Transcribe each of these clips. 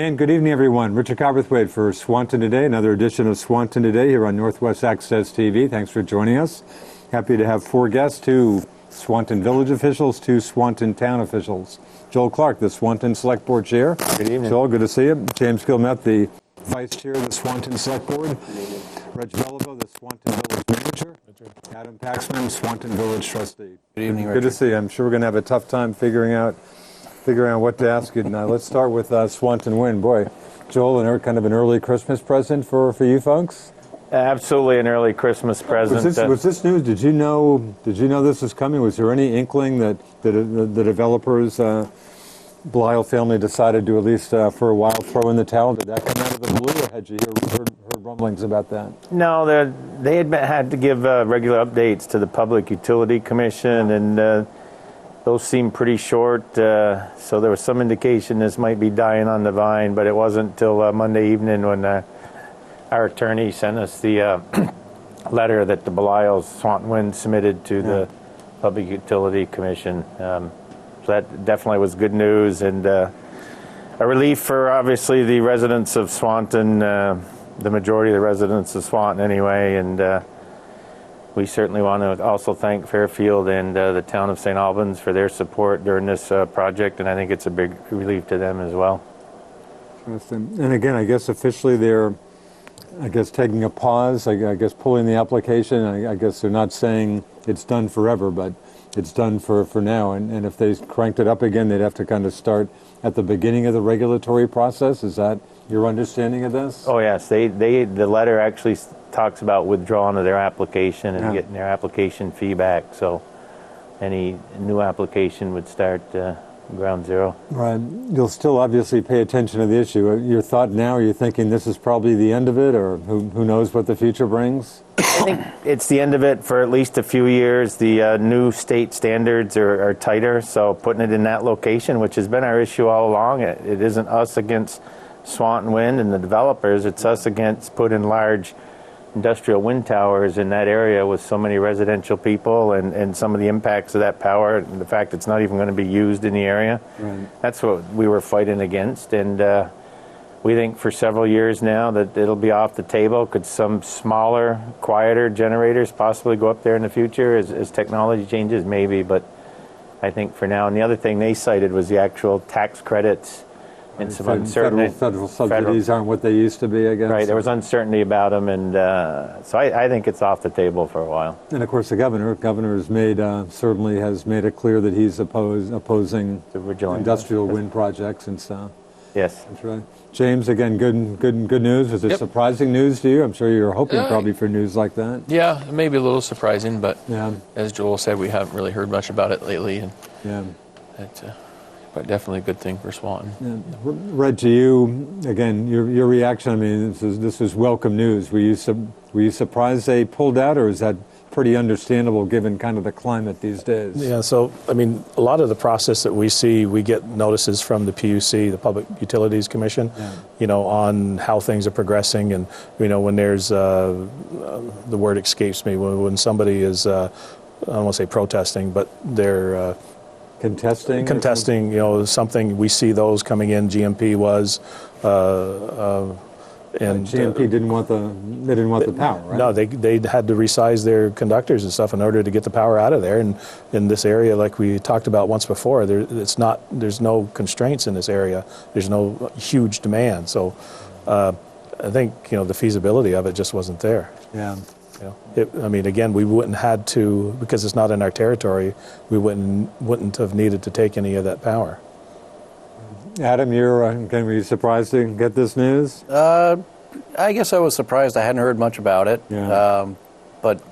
And good evening, everyone. Richard Cowperthwait for Swanton Today, another edition of Swanton Today here on Northwest Access TV. Thanks for joining us. Happy to have four guests, two Swanton Village officials, two Swanton Town officials. Joel Clark, the Swanton Select Board Chair. Good evening. Joel, good to see you. James Gilmet, the Vice Chair of the Swanton Select Board. Reg Beliveau, the Swanton Village Manager. Adam Paxman, Swanton Village Trustee. Good evening, Good to see you. I'm sure we're going to have a tough time figuring out what to ask you. Now, let's start with Swanton Wind. Boy, Joel, kind of an early Christmas present for you folks? Absolutely an early Christmas present. Was this news? Did you know this was coming? Was there any inkling that the developers, Belial family, decided to at least for a while throw in the towel? Did that come out of the blue, or had you heard rumblings about that? No, they had to give regular updates to the Public Utility Commission, and those seemed pretty short, so there was some indication this might be dying on the vine, but it wasn't until Monday evening when our attorney sent us the letter that the Belial's Swanton Wind submitted to the Public Utility Commission. So that definitely was good news, and a relief for, obviously, the residents of Swanton, the majority of the residents of Swanton anyway, and we certainly want to also thank Fairfield and the town of St. Albans for their support during this project, and I think it's a big relief to them as well. And again, I guess officially they're, taking a pause, I guess pulling the application. I guess they're not saying it's done forever, but it's done for now. And if they cranked it up again, they'd have to kind of start at the beginning of the regulatory process. Is that your understanding of this? Oh, yes. The letter actually talks about withdrawing of their application and getting their application fee back. So any new application would start ground zero. Right. You'll still obviously pay attention to the issue. Your thought now, are you thinking this is probably the end of it, or who knows what the future brings? I think it's the end of it for at least a few years. The new state standards are tighter, so putting it in that location, which has been our issue all along, it isn't us against Swanton Wind and the developers, it's us against putting large industrial wind towers in that area with so many residential people, and some of the impacts of that power and the fact it's not even going to be used in the area. Right. That's what we were fighting against, and we think for several years now that it'll be off the table. Could some smaller, quieter generators possibly go up there in the future as technology changes? Maybe, but I think for now. And the other thing they cited was the actual tax credits. And some uncertainty. Federal subsidies aren't what they used to be, I guess. Right, there was uncertainty about them, and so I think it's off the table for a while. And of course, the governor has made certainly has made it clear that he's opposing industrial wind projects and stuff. Yes, that's right. James, again, good news. Was it surprising news to you? I'm sure you were hoping probably for news like that. Yeah, maybe a little surprising, but as Joel said, we haven't really heard much about it lately, and but definitely a good thing for Swanton. Yeah. Reg, to you, again, your reaction, I mean, this is welcome news. Were you surprised they pulled out, or is that pretty understandable given kind of the climate these days? Yeah, so, I mean, a lot of the process that we see, we get notices from the PUC, the Public Utilities Commission, on how things are progressing, and, when there's, the word escapes me, when somebody is, I don't want to say protesting, but they're Contesting, something, we see those coming in. GMP was, and GMP didn't want the power, right? No, they had to resize their conductors and stuff in order to get the power out of there. And in this area, like we talked about once before, there's no constraints in this area. There's no huge demand. So I think the feasibility of it just wasn't there. Yeah. Again, we wouldn't had to, because it's not in our territory, we wouldn't have needed to take any of that power. Adam, were you surprised to get this news? I guess I was surprised. I hadn't heard much about it, but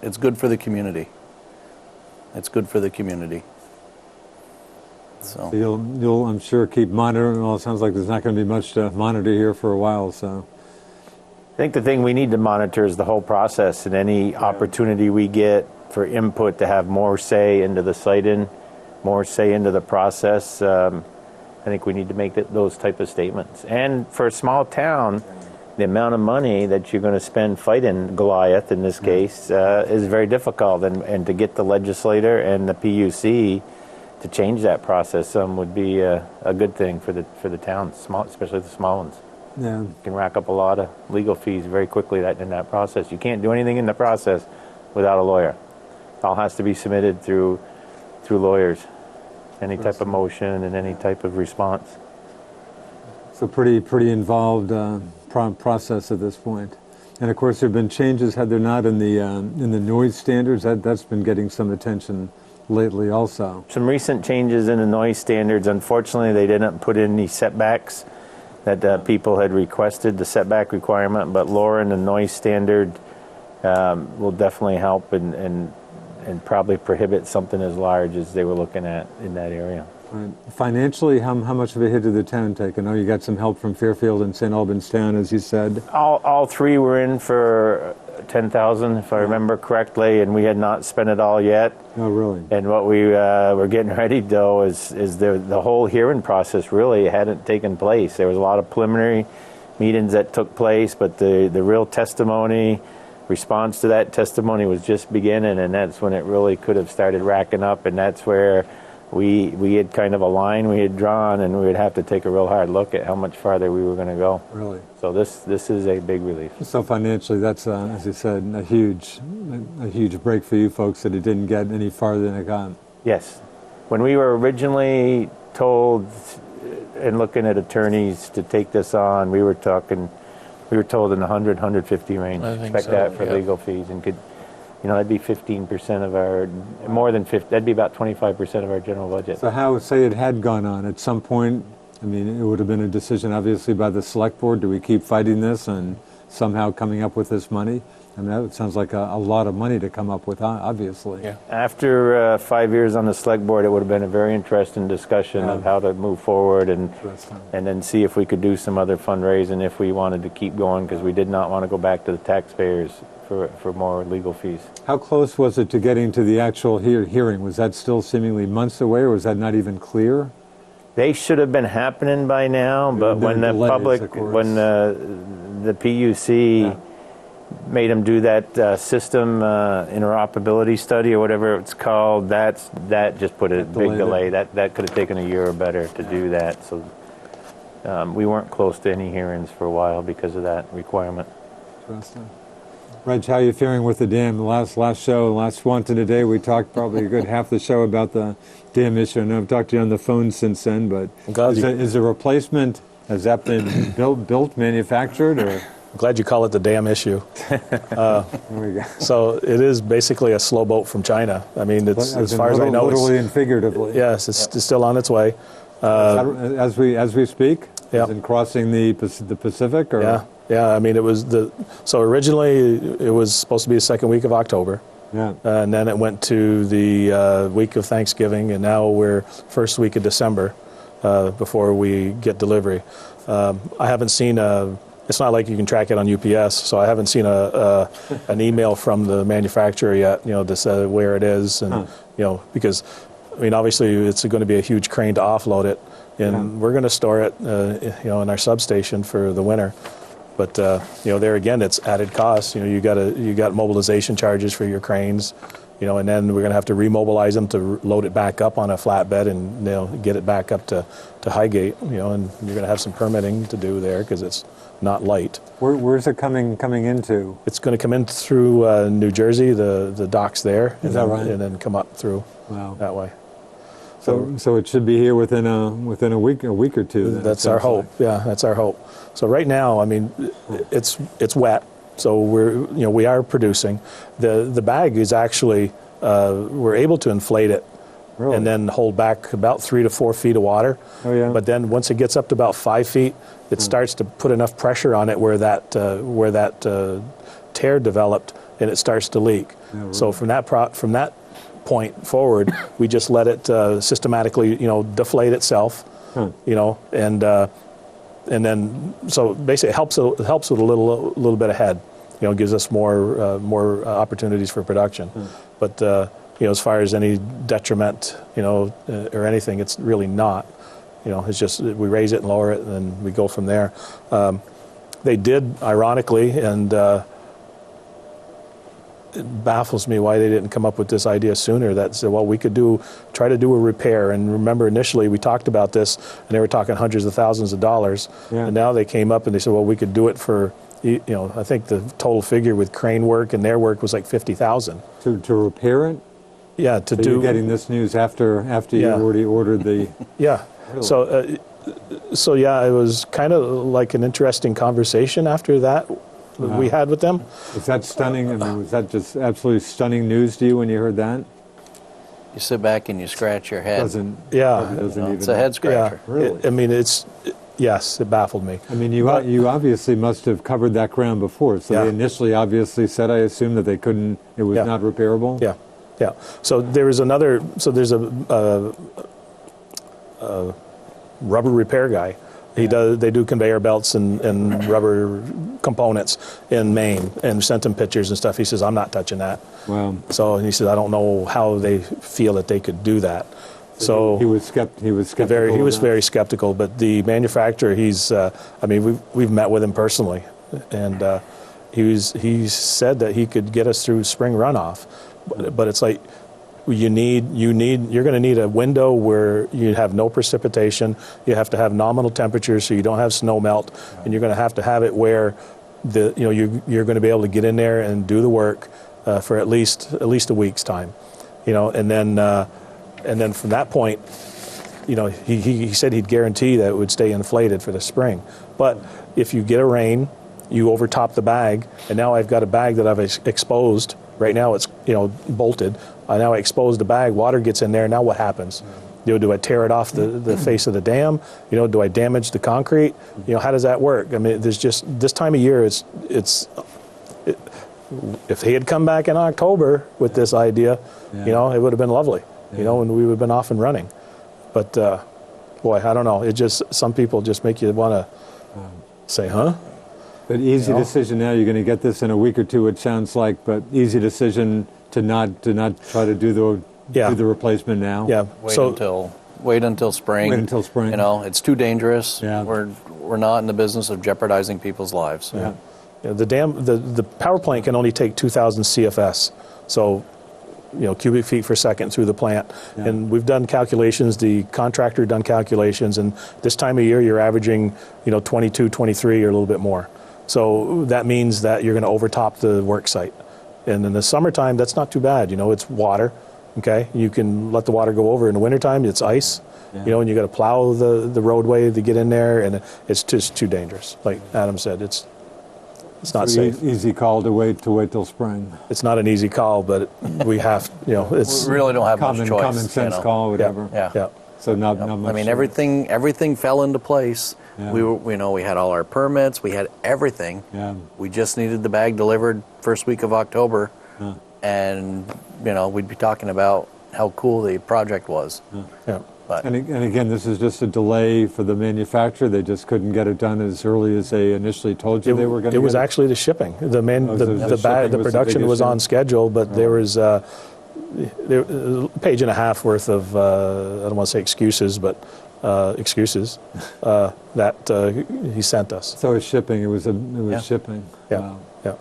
it's good for the community. It's good for the community. So you'll, I'm sure, keep monitoring. Well, it sounds like there's not going to be much to monitor here for a while, so. I think the thing we need to monitor is the whole process, and any opportunity we get for input to have more say into the siting, more say into the process. I think we need to make those type of statements. And for a small town, the amount of money that you're going to spend fighting Goliath in this case is very difficult, and to get the legislator and the PUC to change that process some would be a good thing for the towns, especially the small ones. Yeah. You can rack up a lot of legal fees very quickly in that process. You can't do anything in the process without a lawyer. It all has to be submitted through lawyers. Any type of motion and any type of response. So pretty involved process at this point. And of course, there have been changes, had there not, in the noise standards. That's been getting some attention lately, also. Some recent changes in the noise standards. Unfortunately, they didn't put in the setbacks that people had requested, the setback requirement. But lowering the noise standard will definitely help and probably prohibit something as large as they were looking at in that area. Right. Financially, how much of a hit did the town take? I know you got some help from Fairfield and St. Albans Town, as you said. All three were in for $10,000, if I remember correctly, and we had not spent it all yet. Oh, really? And what we were getting ready, though, is the whole hearing process really hadn't taken place. There was a lot of preliminary meetings that took place, but the real testimony, response to that testimony was just beginning, and that's when it really could have started racking up, and that's where we had kind of a line we had drawn, and we would have to take a real hard look at how much farther we were going to go. Really? So this is a big relief. So financially, that's, as you said, a huge break for you folks that it didn't get any farther than it got. Yes. When we were originally told and looking at attorneys to take this on, we were told in the 100, 150 range. I think Expect so, that for yeah. legal fees, and that'd be 15% of our, more than 50, that'd be about 25% of our general budget. So how, say it had gone on at some point, I mean, it would have been a decision obviously by the select board. Do we keep fighting this and somehow coming up with this money? I mean, that sounds like a lot of money to come up with, obviously. Yeah. After 5 years on the select board, it would have been a very interesting discussion of how to move forward and then see if we could do some other fundraising if we wanted to keep going, because we did not want to go back to the taxpayers for more legal fees. How close was it to getting to the actual hearing? Was that still seemingly months away, or was that not even clear? They should have been happening by now, but when the the PUC made them do that system interoperability study or whatever it's called, that just put a big delay. That could have taken a year or better to do that. So we weren't close to any hearings for a while because of that requirement. Interesting. Reg, how are you faring with the dam? The last show, last Swanton Today, we talked probably a good half the show about the dam issue. I know I've talked to you on the phone since then, but is a replacement, has that been built, manufactured, or? I'm glad you call it the dam issue. There we go. So it is basically a slow boat from China. I mean, it's, as far as I know, literally and figuratively. Yes, it's still on its way. As we speak, yeah. Is it crossing the Pacific, or? Yeah. I mean, it was so originally it was supposed to be the second week of October. Yeah. And then it went to the week of Thanksgiving, and now we're first week of December before we get delivery. I haven't seen it's not like you can track it on UPS, so I haven't seen an email from the manufacturer yet, to say where it is, and because I mean, obviously it's going to be a huge crane to offload it, and we're going to store it, in our substation for the winter. But there again, it's added costs. You got mobilization charges for your cranes, and then we're going to have to remobilize them to load it back up on a flatbed and get it back up to Highgate. And you're going to have some permitting to do there because it's not light. Where's it coming into? It's going to come in through New Jersey, the docks there. Is that right? And then come up through that way. So it should be here within a week or two. Then, that's our hope. Yeah, that's our hope. So right now, I mean, it's wet. So we are producing. The bag is actually we're able to inflate it. Really? And then hold back about 3 to 4 feet of water. Oh, yeah. But then once it gets up to about 5 feet, it starts to put enough pressure on it where that tear developed, and it starts to leak. Yeah, really. So from that point forward, we just let it systematically, deflate itself, and then so basically it helps with a little bit ahead, gives us more opportunities for production, but. As far as any detriment, or anything, it's really not. It's just we raise it and lower it, and then we go from there. They did, ironically, and it baffles me why they didn't come up with this idea sooner. That said, well, we could try to do a repair. And remember, initially we talked about this, and they were talking hundreds of thousands of dollars. Yeah. And now they came up and they said, well, we could do it for, I think the total figure with crane work and their work was like $50,000 to repair it. Yeah, so you're getting this news after you already ordered the. Yeah. Really? So yeah, it was kind of like an interesting conversation after that we had with them. Was that stunning? I mean, was that just absolutely stunning news to you when you heard that? You sit back and you scratch your head. It's a head scratcher. Yeah, really? Yes, it baffled me. I mean, you obviously must have covered that ground before. So they initially obviously said, I assume, that they couldn't. It was not repairable. Yeah, yeah. So there's a rubber repair guy. They do conveyor belts and rubber components in Maine, and sent him pictures and stuff. He says, I'm not touching that. Wow. So he says, I don't know how they feel that they could do that. So he was skeptical. He was very skeptical. But the manufacturer, we've met with him personally, and he said that he could get us through spring runoff. But it's like, you're going to need a window where you have no precipitation. You have to have nominal temperatures so you don't have snow melt, and you're going to have it where you're going to be able to get in there and do the work for at least a week's time, and then from that point, he said he'd guarantee that it would stay inflated for the spring. But if you get a rain, you overtop the bag, and now I've got a bag that I've exposed. Right now it's bolted. Now I expose the bag, water gets in there, now what happens? Do I tear it off the face of the dam? Do I damage the concrete? How does that work? I mean, there's just, this time of year, if he had come back in October with this idea, it would have been lovely, and we would have been off and running. But, boy, I don't know. It just, some people just make you want to say, huh? But easy decision now. You're going to get this in a week or two, it sounds like. But easy decision to not try to do the replacement now. Yeah. Wait until spring. Wait until spring. It's too dangerous. Yeah. We're not in the business of jeopardizing people's lives. Yeah. The dam, the power plant can only take 2,000 CFS. So, cubic feet per second through the plant. Yeah. And we've done calculations, the contractor done calculations, and this time of year you're averaging, 22, 23 or a little bit more. So that means that you're going to overtop the work site. And in the summertime, that's not too bad. It's water, okay? You can let the water go over. In the wintertime, it's ice, and you got to plow the roadway to get in there, and it's just too dangerous. Like Adam said, it's not safe. Easy call to wait till spring. It's not an easy call, but we have, it's... We really don't have much choice. Common sense call, whatever. Yeah. So not much. I mean, everything fell into place. Yeah. We had all our permits. We had everything. Yeah. We just needed the bag delivered first week of October, and we'd be talking about how cool the project was. Yeah. But, and again, this is just a delay for the manufacturer. They just couldn't get it done as early as they initially told you they were going to. It was actually the shipping. The production was on schedule, but there was a page and a half worth of I don't want to say excuses, but excuses that he sent us. So it was shipping. It was shipping. Yeah. Wow. Yeah.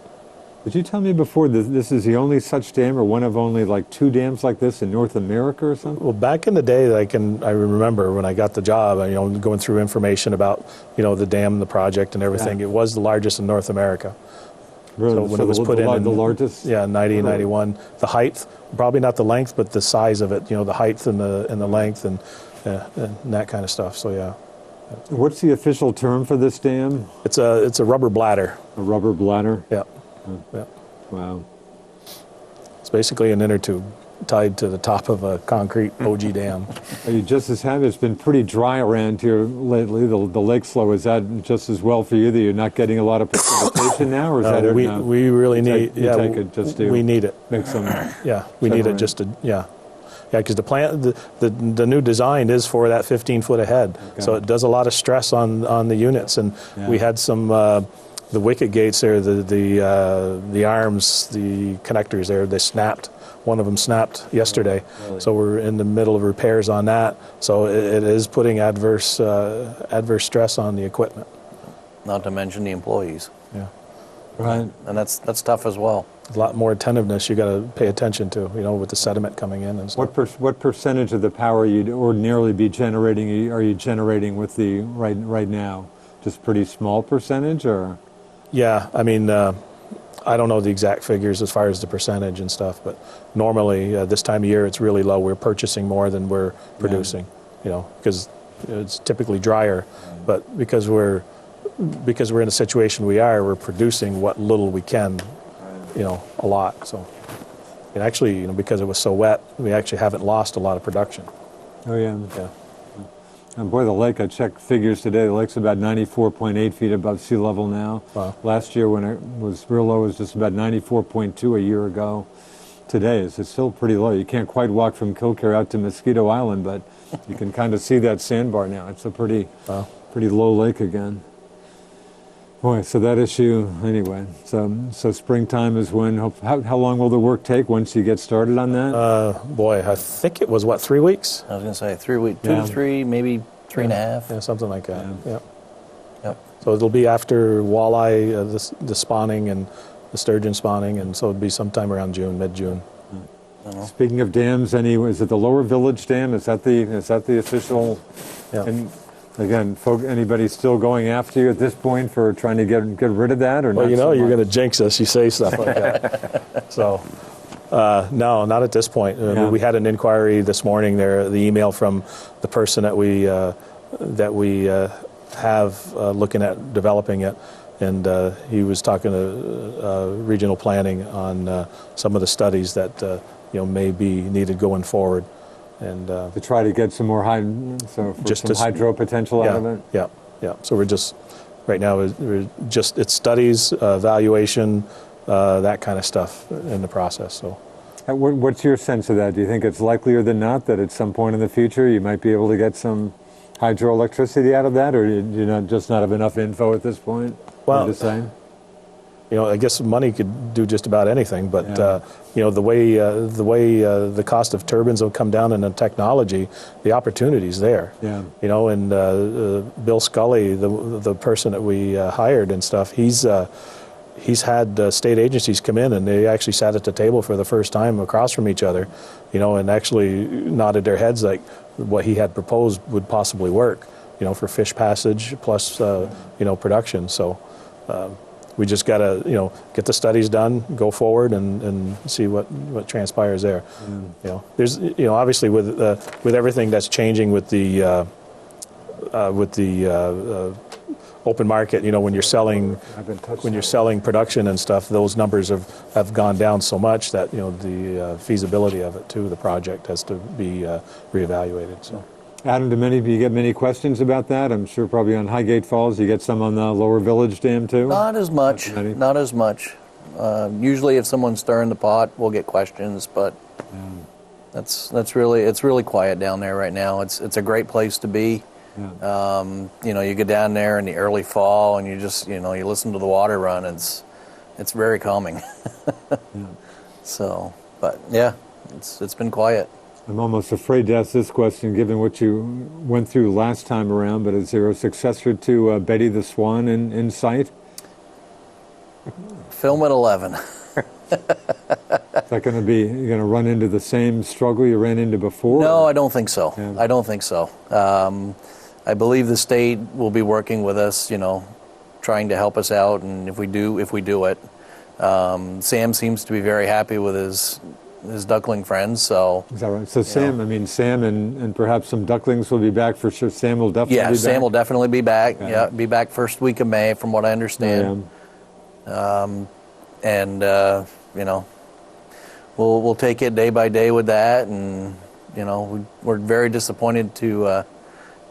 Did you tell me before that this is the only such dam, or one of only like 2 dams like this in North America or something? Well, back in the day, I remember when I got the job, going through information about the dam, the project, and everything. It was the largest in North America. Really? So when it was put in the largest? Yeah, 90, 91. The height, probably not the length, but the size of it. The height and the length and that kind of stuff. So yeah. What's the official term for this dam? It's a rubber bladder. A rubber bladder? Yeah. Yeah. Wow. It's basically an inner tube tied to the top of a concrete OG dam. Are you just as happy? It's been pretty dry around here lately. The lake flow, is that just as well for you that you're not getting a lot of precipitation now, or is that we really need? We need it. Make some. Yeah, we need it just to because the plant, the new design is for that 15 foot ahead, so it does a lot of stress on the units, and we had some. The wicket gates there, the arms, the connectors there, they snapped. One of them snapped yesterday. Really? So we're in the middle of repairs on that. So it is putting adverse stress on the equipment. Not to mention the employees. Yeah. Right. And that's tough as well. a lot more attentiveness you got to pay attention to, with the sediment coming in and stuff. What percentage of the power you'd ordinarily be generating are you generating with the right now? Just pretty small percentage, or? Yeah, I mean, I don't know the exact figures as far as the percentage and stuff, but normally this time of year it's really low. We're purchasing more than we're producing, because it's typically drier, but because we're in a situation we're producing what little we can, a lot. So, and actually, because it was so wet, we actually haven't lost a lot of production. Oh yeah. Yeah. And boy, the lake, I checked figures today, the lake's about 94.8 feet above sea level now. Wow. Last year when it was real low, it was just about 94.2 a year ago. Today, it's still pretty low. You can't quite walk from Kilcare out to Mosquito Island, but you can kind of see that sandbar now. It's a pretty low lake again. Boy, so that issue, anyway. So springtime is when, how long will the work take once you get started on that? Boy, I think it was, 3 weeks? I was going to say 3 weeks, 2 to 3, maybe 3.5. Yeah, something like that. Yeah. Yep. So it'll be after walleye, the spawning and the sturgeon spawning, and so it'll be sometime around June, mid-June. Speaking of dams, is it the Lower Village Dam? Is that the official? Yeah. And again, anybody still going after you at this point for trying to get rid of that, or well, not? You're going to jinx us. You say stuff like that. So, no, not at this point. We had an inquiry this morning. There, the email from the person that we have looking at developing it, and he was talking to regional planning on some of the studies that may be needed going forward. And to try to get some more hydro potential out of it. Yeah. So we're just right now it's studies, evaluation, that kind of stuff in the process. So, what's your sense of that? Do you think it's likelier than not that at some point in the future you might be able to get some hydroelectricity out of that, or do you just not have enough info at this point? Well, I guess money could do just about anything, but the way the cost of turbines will come down in the technology, the opportunity's there. Yeah. And Bill Scully, the person that we hired and stuff, he's had state agencies come in and they actually sat at the table for the first time across from each other, and actually nodded their heads like what he had proposed would possibly work, for fish passage plus production. So. We just got to, get the studies done, go forward, and see what transpires there. There's, obviously with everything that's changing with the open market, when you're selling production and stuff, those numbers have gone down so much that the feasibility of it too, the project has to be reevaluated. So. Adam, do you get many questions about that? I'm sure probably on Highgate Falls. You get some on the Lower Village Dam too? Not as much. Not as much. Usually if someone's stirring the pot, we'll get questions, but it's really quiet down there right now. It's a great place to be. Yeah. You get down there in the early fall and you just, you listen to the water run. It's very calming. So, but yeah, it's been quiet. I'm almost afraid to ask this question, given what you went through last time around, but is there a successor to Betty the Swan in sight? Film at 11. Is that going to be, you're going to run into the same struggle you ran into before? No, I don't think so. Yeah. I don't think so. I believe the state will be working with us, trying to help us out, and if we do it. Sam seems to be very happy with his duckling friends, so... Is that right? So Sam and perhaps some ducklings will be back for sure. Sam will definitely be back? Yeah, Sam will definitely be back. Yeah, be back first week of May, from what I understand. We'll take it day by day with that, and, we're very disappointed to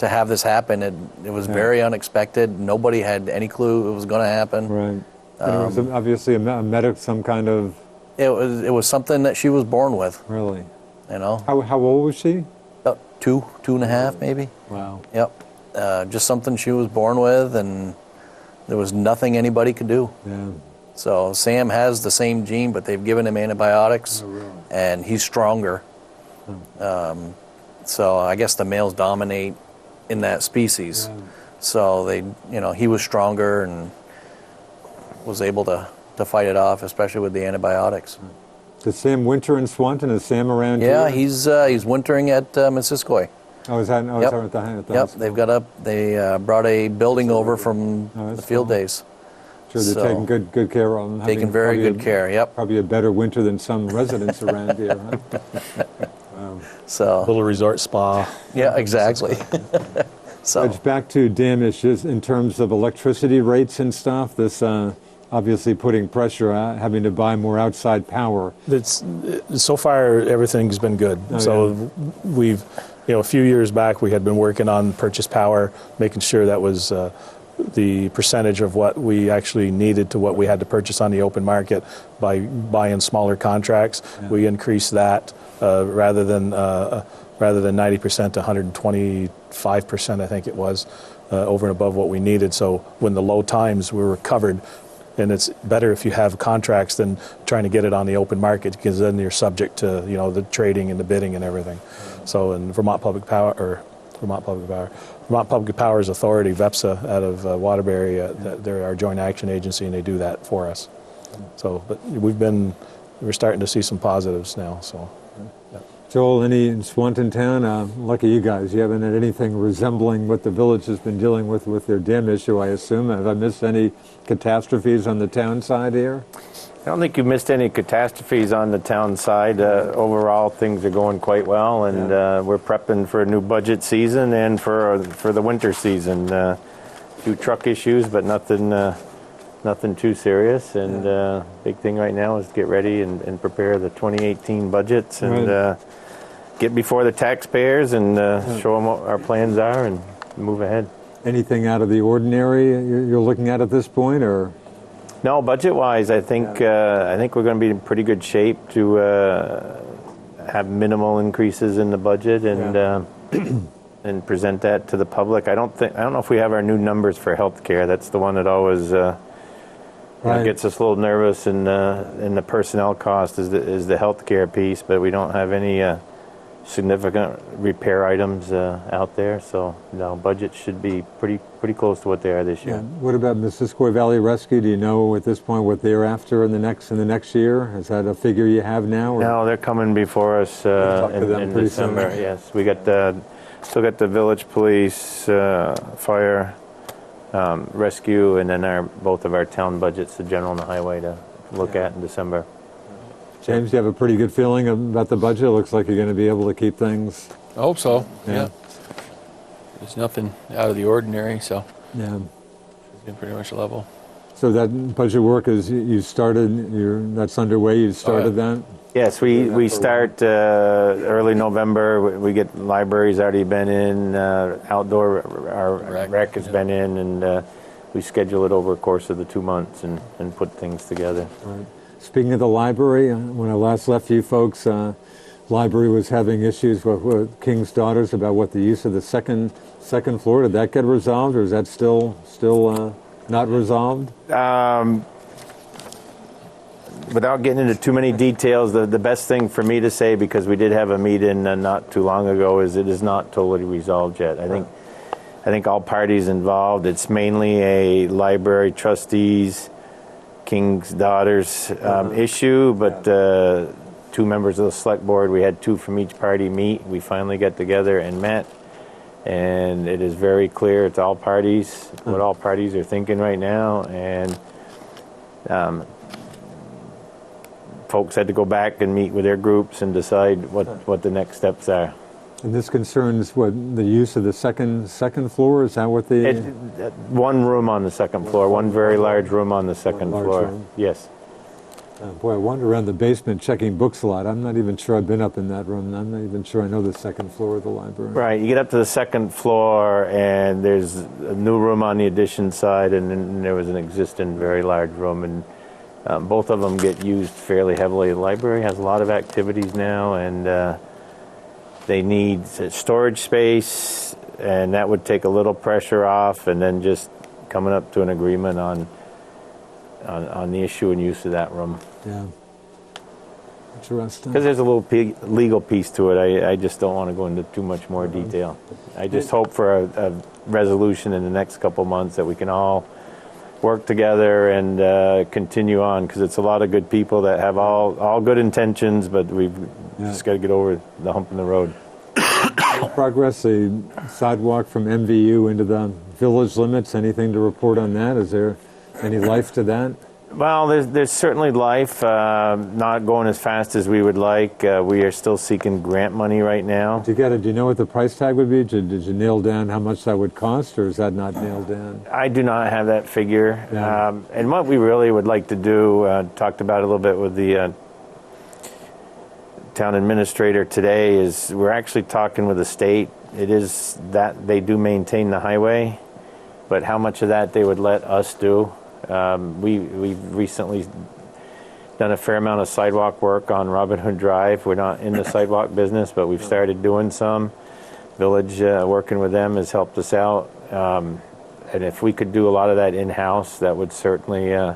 have this happen. It was very unexpected. Nobody had any clue it was going to happen. Right. And it was obviously a medic, some kind of... It was something that she was born with. Really? How old was she? About 2.5 maybe. Wow. Yep. Just something she was born with, and there was nothing anybody could do. Yeah. So Sam has the same gene, but they've given him antibiotics, really? And he's stronger. So I guess the males dominate in that species. Yeah. So he was stronger and was able to fight it off, especially with the antibiotics. Does Sam winter in Swanton? Is Sam around Yeah, here? he's wintering at Missisquoi. Oh, is that? Oh, Yep. it's at the Yep, hospital. they brought a building over from that's the field cool. days. Sure, they're So- taking good care of them. Taking having very probably good care, yep. Probably a better winter than some residents around here. Huh? So, Little resort spa. yeah, exactly. So, It's back to dam issues in terms of electricity rates and stuff. This obviously putting pressure on having to buy more outside power. So far, everything's been good. So we've, a few years back, we had been working on purchase power, making sure that was the percentage of what we actually needed to what we had to purchase on the open market by buying smaller contracts. Yeah. We increased that rather than 90% to 125%, I think it was, over and above what we needed. So when the low times, we were covered. And it's better if you have contracts than trying to get it on the open market, because then you're subject to the trading and the bidding and everything. So in Vermont Public Power's Authority, VEPSA, out of Waterbury, they're our joint action agency, and they do that for us. So, but we're starting to see some positives now. So. Joel, any in Swanton Town? Lucky you guys. You haven't had anything resembling what the village has been dealing with their dam issue, I assume. Have I missed any catastrophes on the town side here? I don't think you've missed any catastrophes on the town side. Overall, things are going quite well, and we're prepping for a new budget season and for the winter season. A few truck issues, but nothing too serious. And big thing right now is get ready and prepare the 2018 budgets and get before the taxpayers and show them what our plans are and move ahead. Anything out of the ordinary you're looking at this point, or? No, budget-wise, I think we're going to be in pretty good shape to have minimal increases in the budget and and present that to the public. I don't know if we have our new numbers for healthcare. That's the one that always gets us a little nervous. And the personnel cost is the healthcare piece, but we don't have any significant repair items out there. So no, budget should be pretty close to what they are this year. Yeah. What about Missisquoi Valley Rescue? Do you know at this point what they're after in the next year? Is that a figure you have now? Or? No, they're coming before us in December. Soon. Yes, we got still got the village police, fire, rescue, and then both of our town budgets, the general and the highway, to look at in December. James, you have a pretty good feeling about the budget? It looks like you're going to be able to keep things. I hope so. Yeah. There's nothing out of the ordinary, so Yeah. it's been pretty much level. So that budget work is you started. That's underway. You started that. Yes, we start early November. We get libraries already been in, outdoor, our rec has been in, and we schedule it over the course of the 2 months and put things together. Right. Speaking of the library, when I last left you folks, library was having issues with King's Daughters about what the use of the second floor. Did that get resolved, or is that still not resolved? Without getting into too many details, the best thing for me to say, because we did have a meeting not too long ago, is it is not totally resolved yet. I think all parties involved. It's mainly a library trustees, King's Daughters issue, but 2 members of the select board, we had 2 from each party meet. We finally got together and met, and it is very clear to all parties what all parties are thinking right now, and folks had to go back and meet with their groups and decide what the next steps are. And this concerns the use of the second floor. Is that what the? One room on the second floor, one very large room on the second floor. Room. Yes. Boy, I wander around the basement checking books a lot. I'm not even sure I've been up in that room. I'm not even sure I know the second floor of the library. Right. You get up to the second floor, and there's a new room on the addition side, and then there was an existing very large room, and both of them get used fairly heavily. The library has a lot of activities now, and they need storage space, and that would take a little pressure off, and then just coming up to an agreement on the issue and use of that room. Yeah. Interesting. Because there's a little legal piece to it. I just don't want to go into too much more detail. I just hope for a resolution in the next couple months that we can all work together and continue on, because it's a lot of good people that have all good intentions, but we've just got to get over the hump in the road. Progress, a sidewalk from MVU into the village limits, anything to report on that? Is there any life to that? Well, there's certainly life, not going as fast as we would like. We are still seeking grant money right now. Do you know what the price tag would be? Did you nail down how much that would cost, or is that not nailed down? I do not have that figure. Yeah. And what we really would like to do, talked about a little bit with the town administrator today, is we're actually talking with the state. It is that they do maintain the highway, but how much of that they would let us do. We've recently done a fair amount of sidewalk work on Robin Hood Drive. We're not in the sidewalk business, but we've started doing some. Village, working with them, has helped us out. And if we could do a lot of that in-house, that would certainly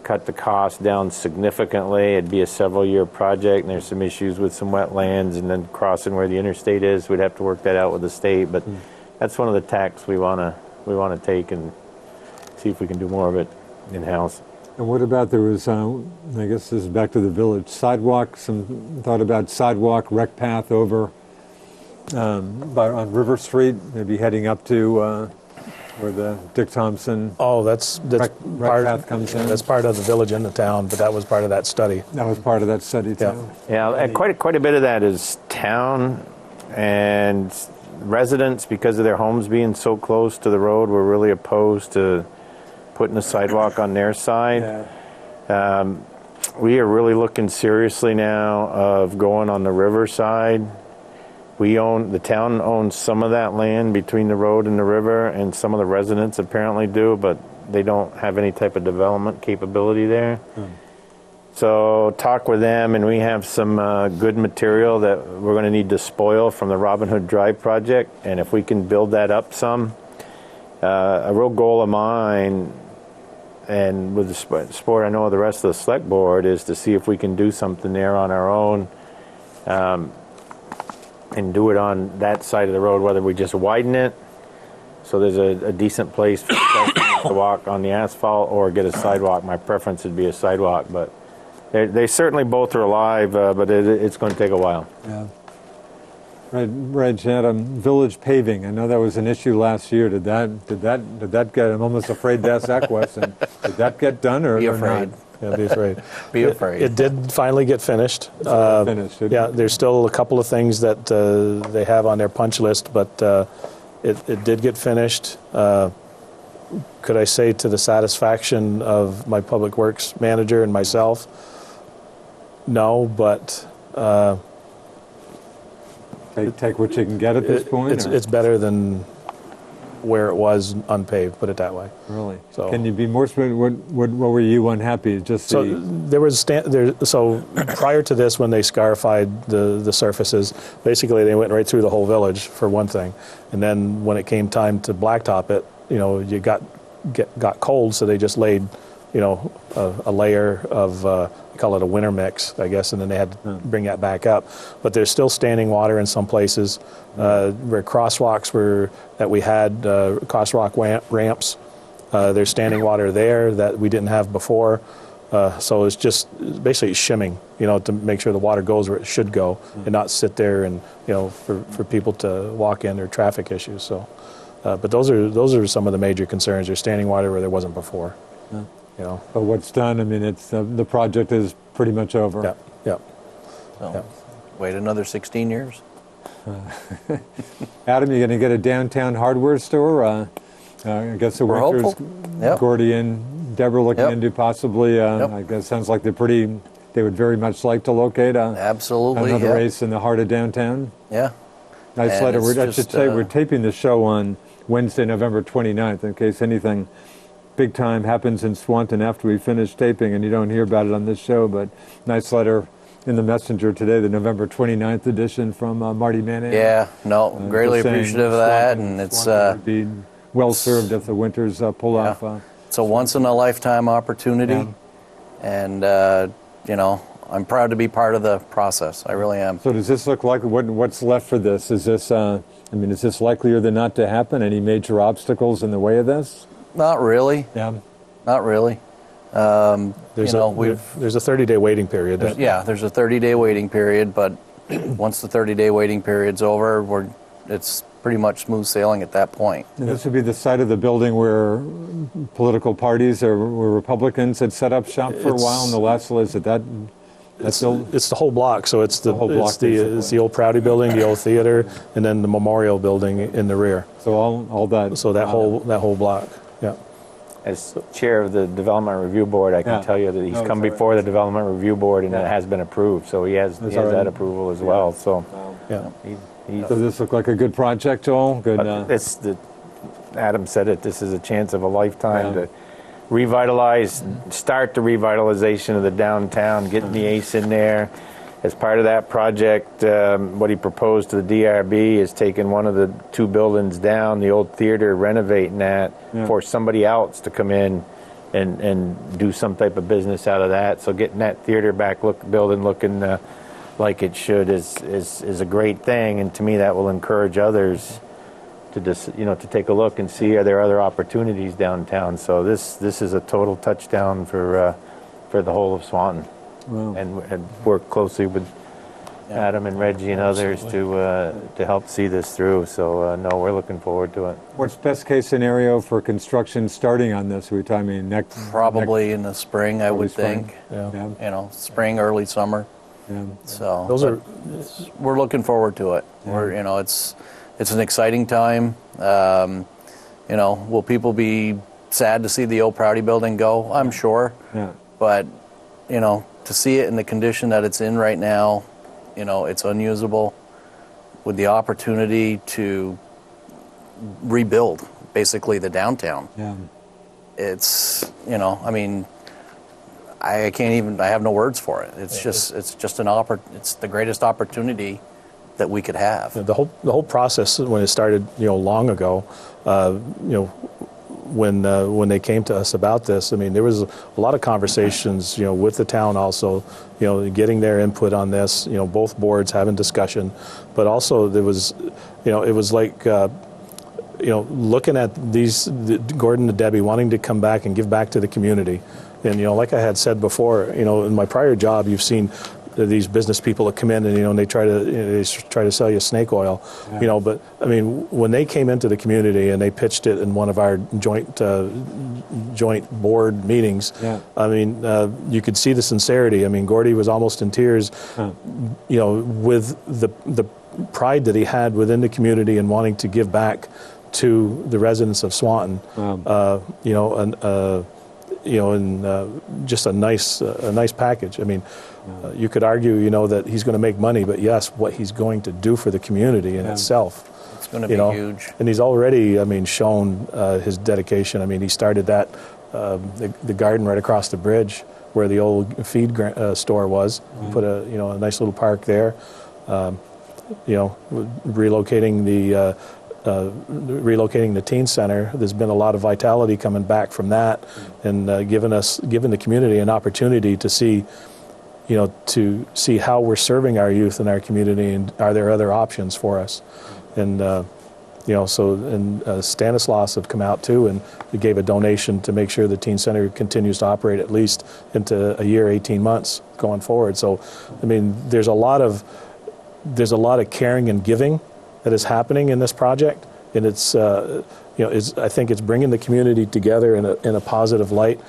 cut the cost down significantly. It'd be a several-year project, and there's some issues with some wetlands and then crossing where the interstate is. We'd have to work that out with the state, but that's one of the tacks we want to take and see if we can do more of it in-house. And what about, there was, I guess this is back to the village, sidewalk, some thought about sidewalk, rec path over on River Street, maybe heading up to where the Dick Thompson that's rec part, path comes in. that's part of the village and the town, but that was part of that study. That was part of that study too. Yeah, and quite a bit of that is town and residents, because of their homes being so close to the road, were really opposed to putting a sidewalk on their side. Yeah. We are really looking seriously now of going on the river side. The town owns some of that land between the road and the river, and some of the residents apparently do, but they don't have any type of development capability there. So talk with them, and we have some good material that we're going to need to spoil from the Robin Hood Drive project, and if we can build that up some, a real goal of mine, and with the sport, I know the rest of the select board, is to see if we can do something there on our own, and do it on that side of the road, whether we just widen it so there's a decent place for to walk on the asphalt, or get a sidewalk. My preference would be a sidewalk, but they certainly both are alive, but it's going to take a while. Yeah. Reg, village paving. I know that was an issue last year. Did that get? I'm almost afraid to ask that question. Did that get done or Be or afraid. not? Yeah, be afraid. Be afraid. It did finally get finished. Finished. Yeah, there's still a couple of things that they have on their punch list, but it did get finished. Could I say to the satisfaction of my public works manager and myself? No, but Take what you can get at this point. It's better than where it was unpaved. Put it that way. Really. So Can you be more specific? What were you unhappy? Just so there was so prior to this, when they scarified the surfaces, basically they went right through the whole village for one thing, and then when it came time to blacktop it, you got cold, so they just laid a layer of we call it a winter mix, I guess, and then they had to bring that back up. But there's still standing water in some places where crosswalks that we had crosswalk ramps. There's standing water there that we didn't have before. So it's just basically shimming, to make sure the water goes where it should go and not sit there and for people to walk in or traffic issues. So, but those are some of the major concerns. There's standing water where there wasn't before. But what's done? I mean, it's the project is pretty much over. Yeah. So, wait another 16 years. Adam, you going to get a downtown hardware store? I guess the We're Winters, hopeful. Yep. Gordy and Deborah looking into possibly. I guess sounds like they would very much like to locate Absolutely. another race in the heart of downtown. Yeah. Nice And letter. it's I should just, say we're taping the show on Wednesday, November 29th, in case anything big time happens in Swanton after we finish taping and you don't hear about it on this show. But nice letter in the Messenger today, the November 29th edition from Marty Manning. Yeah, no, greatly just saying appreciative of that, Swanton- and it's Swanton would be well served if the Winters pull off. it's a once in a lifetime opportunity, and I'm proud to be part of the process. I really am. So does this look like what's left for this? Is this is this likelier than not to happen? Any major obstacles in the way of this? Not really. Yeah. not really. There's a 30-day waiting period. There's a 30-day waiting period, but once the 30-day waiting period's over, it's pretty much smooth sailing at that point. And this would be the site of the building where political parties or where Republicans had set up shop for a while, and the last is that it's the whole block. So it's the old Prouty building, the old theater, and then the memorial building in the rear. So all that. So that whole block. Yeah. As chair of the Development Review Board, I can tell you that he's come before the Development Review Board and it has been approved. So he has that approval as well. So Does this look like a good project, Joel? Good. Adam said it. This is a chance of a lifetime to start the revitalization of the downtown, getting the ACE in there. As part of that project, what he proposed to the DRB is taking one of the two buildings down, the old theater, renovating that for somebody else to come in and do some type of business out of that. So getting that theater building looking like it should is a great thing, and to me that will encourage others to to take a look and see are there other opportunities downtown. So this is a total touchdown for the whole of Swanton. Wow. And work closely with Adam and Reggie and others to help see this through. So no, we're looking forward to it. What's best case scenario for construction starting on this? We're talking probably in the spring, I would think. Yeah. Spring, early summer. Yeah. So we're looking forward to it. Yeah. It's an exciting time. Will people be sad to see the old Prouty building go? I'm sure. Yeah. But to see it in the condition that it's in right now, it's unusable, with the opportunity to rebuild basically the downtown. Yeah. It's, I have no words for it. It's just it's the greatest opportunity that we could have. The whole process when it started, long ago, when they came to us about this, there was a lot of conversations, with the town also, getting their input on this, both boards having discussion, but also there was, it was like, looking at Gordon and Debbie wanting to come back and give back to the community. And, like I had said before, in my prior job, you've seen these business people that come in and, they try to sell you snake oil, but when they came into the community and they pitched it in one of our joint board meetings, you could see the sincerity. Gordy was almost in tears, with the pride that he had within the community and wanting to give back to the residents of Swanton. Just a nice package. You could argue, that he's going to make money, but yes, what he's going to do for the community in itself. It's going to be huge. And he's already, shown his dedication. He started that, the garden right across the bridge where the old feed store was. Put a nice little park there. Relocating the teen center. There's been a lot of vitality coming back from that, and giving the community an opportunity to see, how we're serving our youth in our community, and are there other options for us? And Stanislaus have come out too, and he gave a donation to make sure the teen center continues to operate at least into a year, 18 months going forward. So, there's a lot of caring and giving that is happening in this project, and it's I think it's bringing the community together in a positive light.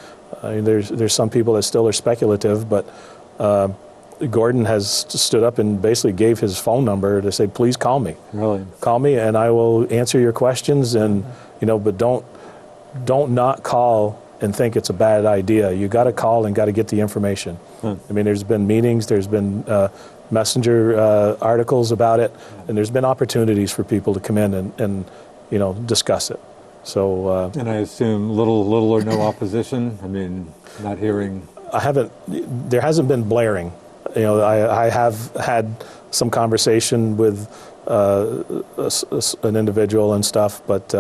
There's some people that still are speculative, but Gordon has stood up and basically gave his phone number to say, please call me. Really? Call me and I will answer your questions, and but don't not call and think it's a bad idea. You got to call and got to get the information. There's been meetings, there's been messenger articles about it, and there's been opportunities for people to come in and discuss it. So and I assume little or no opposition. Not hearing. There hasn't been blaring. I have had some conversation with an individual and stuff, but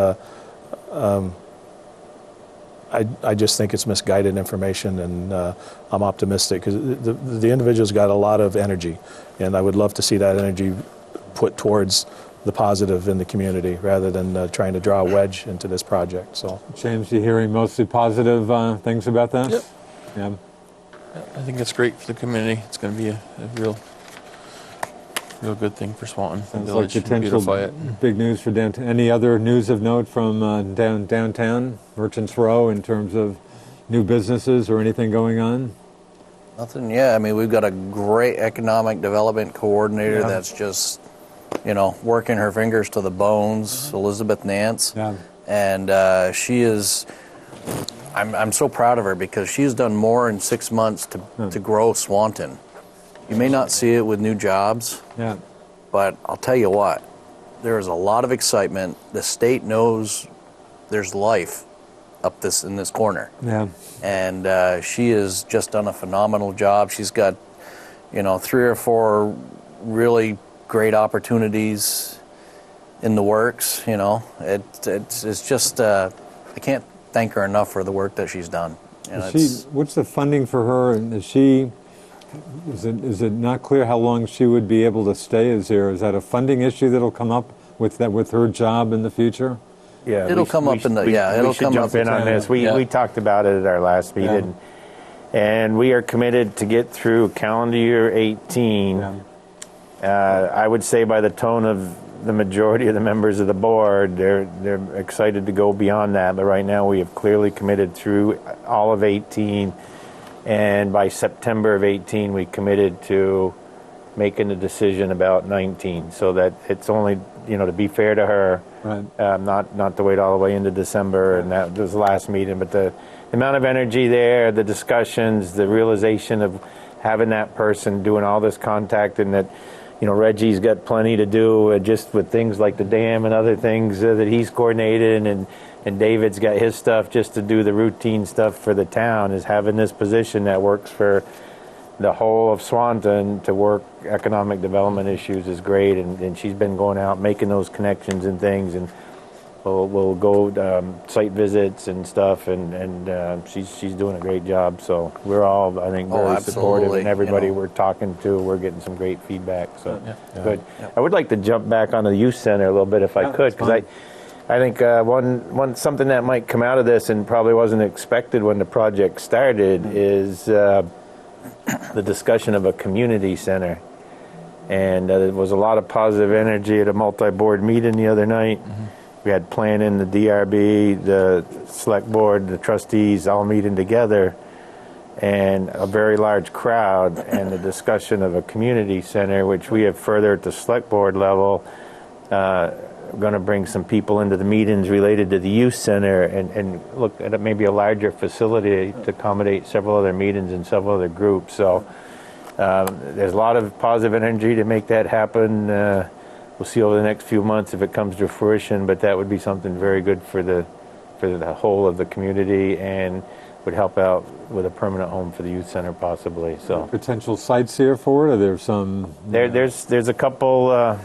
I just think it's misguided information, and I'm optimistic because the individual's got a lot of energy, and I would love to see that energy put towards the positive in the community rather than trying to draw a wedge into this project. So, James, you hearing mostly positive things about that? Yep. Yeah. I think it's great for the community. It's going to be a real good thing for Swanton Sounds Village. like potential Beautify it. big news for downtown. Any other news of note from downtown, Merchants Row, in terms of new businesses or anything going on? Nothing yet. I mean, we've got a great economic development coordinator that's just, working her fingers to the bones, Elizabeth Nance. Yeah. And she is, I'm so proud of her because she's done more in 6 months to grow Swanton. You may not see it with new jobs, but I'll tell you what, there is a lot of excitement. The state knows there's life up in this corner. Yeah. And she has just done a phenomenal job. She's got, 3 or 4 really great opportunities in the works. It's just I can't thank her enough for the work that she's done. What's the funding for her? And is it not clear how long she would be able to stay? Is that a funding issue that'll come up with her job in the future? Yeah, it'll come up in the it'll come jump in on this. We talked about it at our last meeting, and we are committed to get through calendar year 18. I would say by the tone of the majority of the members of the board, they're excited to go beyond that. But right now, we have clearly committed through all of 18, and by September of 18, we committed to making a decision about 19. So that it's only, to be fair to her. Right. Not to wait all the way into December, and that was the last meeting, but the amount of energy there, the discussions, the realization of having that person doing all this contact, and that, Reggie's got plenty to do just with things like the dam and other things that he's coordinated, and David's got his stuff just to do the routine stuff for the town, is having this position that works for the whole of Swanton to work economic development issues is great, and she's been going out making those connections and things, and we'll go site visits and stuff, and she's doing a great job. So we're all, I think, very supportive, and everybody we're talking to, we're getting some great feedback. So good. I would like to jump back on the youth center a little bit if I could, because I think something that might come out of this and probably wasn't expected when the project started is the discussion of a community center. And there was a lot of positive energy at a multi-board meeting the other night. Mm-hmm. We had planning, the DRB, the select board, the trustees all meeting together, and a very large crowd, and the discussion of a community center, which we have further at the select board level. We're going to bring some people into the meetings related to the youth center and look at maybe a larger facility to accommodate several other meetings and several other groups. So there's a lot of positive energy to make that happen. We'll see over the next few months if it comes to fruition, but that would be something very good for the whole of the community, and would help out with a permanent home for the youth center possibly. So potential sites here for it? Are there some? There's a couple